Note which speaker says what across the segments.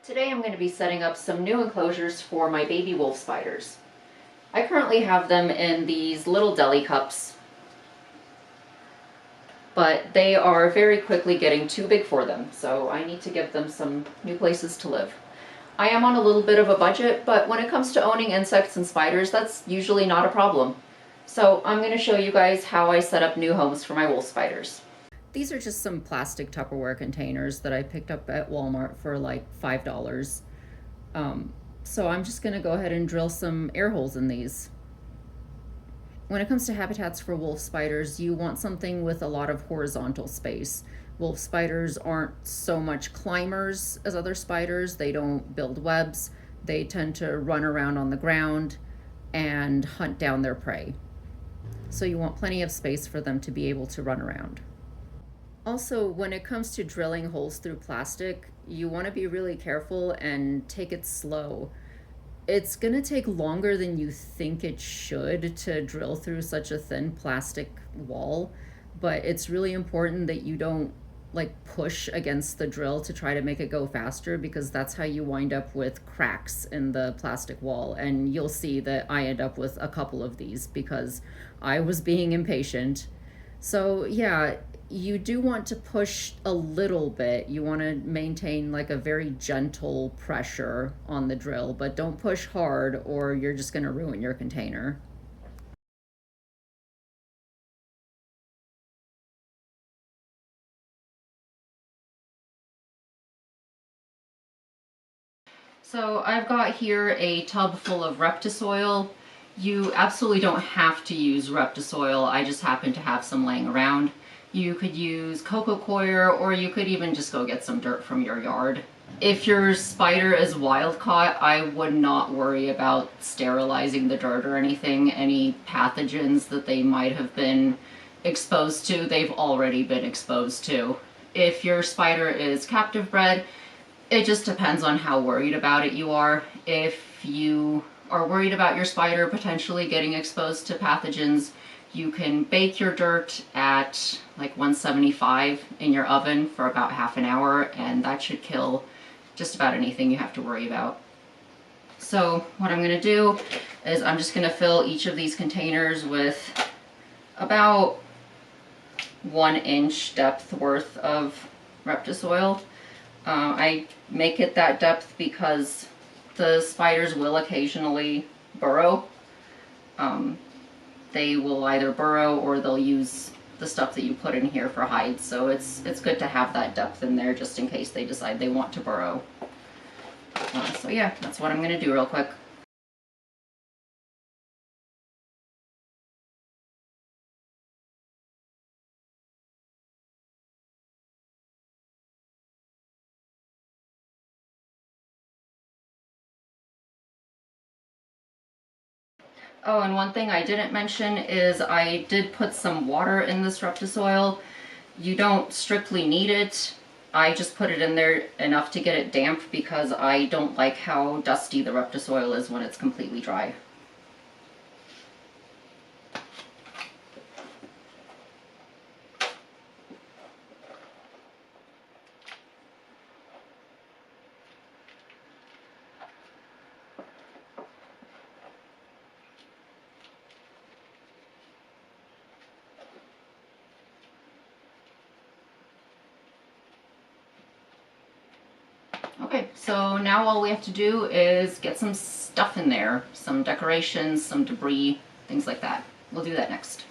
Speaker 1: Today I'm going to be setting up some new enclosures for my baby wolf spiders. I currently have them in these little deli cups, but they are very quickly getting too big for them, so I need to give them some new places to live. I am on a little bit of a budget, but when it comes to owning insects and spiders, that's usually not a problem. So I'm going to show you guys how I set up new homes for my wolf spiders. These are just some plastic Tupperware containers that I picked up at Walmart for like $5. So I'm just going to go ahead and drill some air holes in these. When it comes to habitats for wolf spiders, you want something with a lot of horizontal space. Wolf spiders aren't so much climbers as other spiders. They don't build webs. They tend to run around on the ground and hunt down their prey. So you want plenty of space for them to be able to run around. Also, when it comes to drilling holes through plastic, you want to be really careful and take it slow. It's going to take longer than you think it should to drill through such a thin plastic wall, but it's really important that you don't push against the drill to try to make it go faster, because that's how you wind up with cracks in the plastic wall. And you'll see that I end up with a couple of these because I was being impatient. So yeah, you do want to push a little bit. You want to maintain a very gentle pressure on the drill, but don't push hard or you're just going to ruin your container. So I've got here a tub full of Reptisoil. You absolutely don't have to use Reptisoil. I just happen to have some laying around. You could use coco coir, or you could even just go get some dirt from your yard. If your spider is wild caught, I would not worry about sterilizing the dirt or anything. Any pathogens that they might have been exposed to, they've already been exposed to. If your spider is captive bred, it just depends on how worried about it you are. If you are worried about your spider potentially getting exposed to pathogens, you can bake your dirt at 175 in your oven for about half an hour, and that should kill just about anything you have to worry about. So what I'm going to do is I'm just going to fill each of these containers with about 1 inch depth worth of Reptisoil. I make it that depth because the spiders will occasionally burrow. They will either burrow or they'll use the stuff that you put in here for hides. So it's good to have that depth in there just in case they decide they want to burrow. So yeah, that's what I'm going to do real quick. Oh, and one thing I didn't mention is I did put some water in this Reptisoil. You don't strictly need it. I just put it in there enough to get it damp because I don't like how dusty the Reptisoil is when it's completely dry. Okay, so now all we have to do is get some stuff in there, some decorations, some debris, things like that. We'll do that next.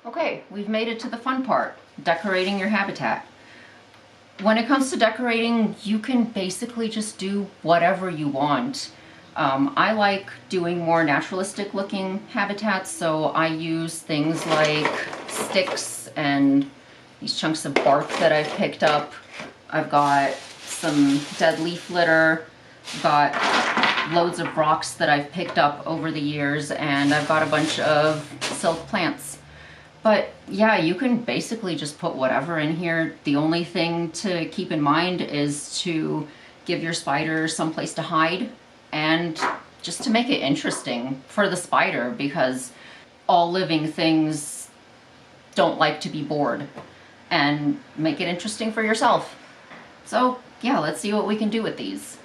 Speaker 1: Okay, we've made it to the fun part, decorating your habitat. When it comes to decorating, you can basically just do whatever you want. I like doing more naturalistic looking habitats, so I use things like sticks and these chunks of bark that I've picked up. I've got some dead leaf litter, got loads of rocks that I've picked up over the years, and I've got a bunch of silk plants. But yeah, you can basically just put whatever in here. The only thing to keep in mind is to give your spider someplace to hide, and just to make it interesting for the spider, because all living things don't like to be bored, and make it interesting for yourself. So yeah, let's see what we can do with these.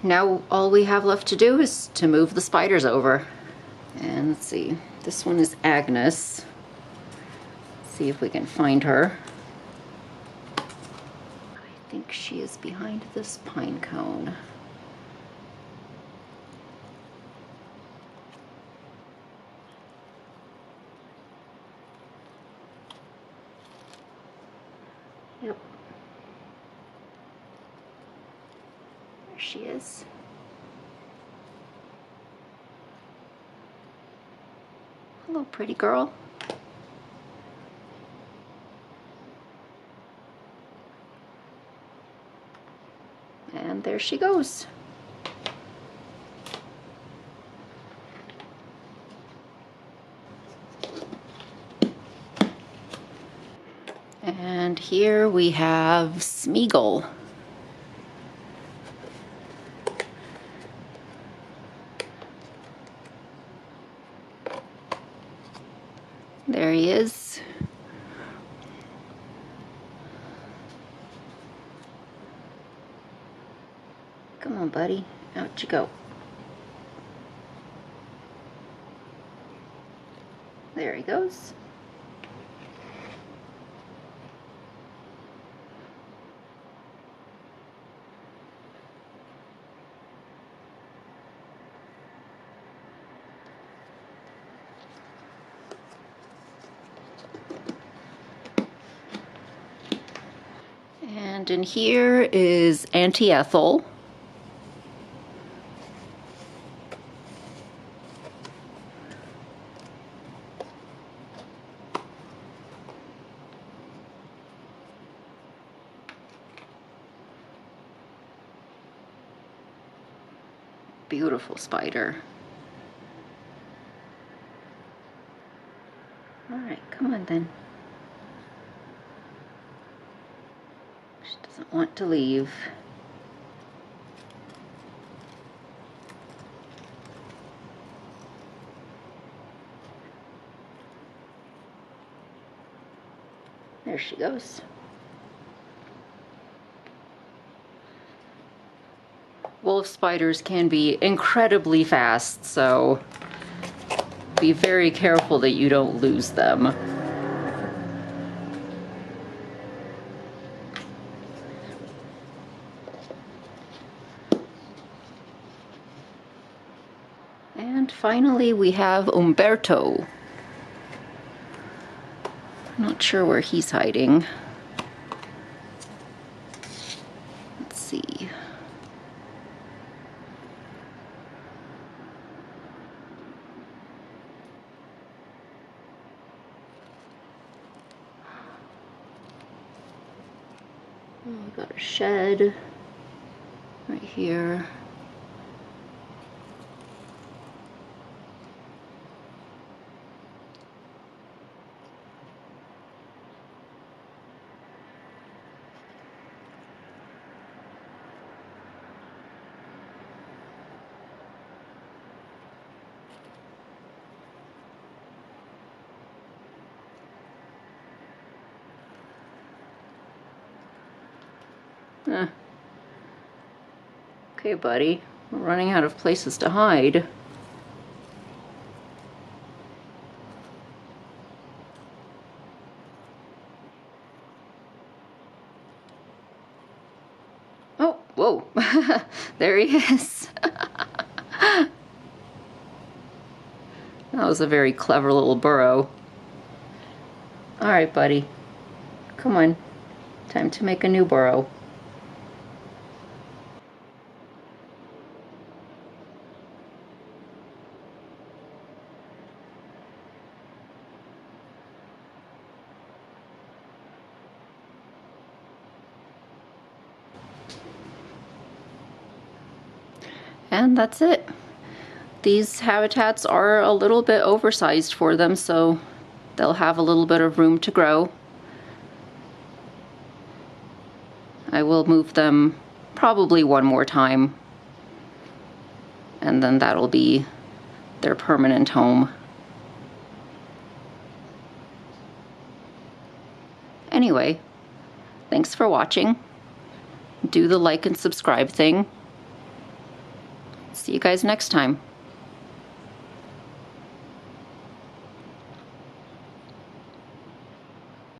Speaker 1: Now all we have left to do is to move the spiders over. And let's see, this one is Agnes. See if we can find her. I think she is behind this pine cone. Yep. There she is. Hello, pretty girl. And And there she goes. And here we have Smeagol. There he is. Come on, buddy. Out you go. There he goes. And in here is Auntie Ethel. Beautiful spider. All right, come on then. She doesn't want to leave. There she goes. Wolf spiders can be incredibly fast, so be very careful that you don't lose them. And finally we have Umberto. Not sure where he's hiding. Let's see. Oh, we got a shed right here. Okay, buddy. We're running out of places to hide. Oh, whoa. There he is. That was a very clever little burrow. All right, buddy. Come on. Time to make a new burrow. And that's it. These habitats are a little bit oversized for them, so they'll have a little bit of room to grow. I will move them probably one more time, and then that'll be their permanent home. Anyway, thanks for watching. Do the like and subscribe thing. See you guys next time.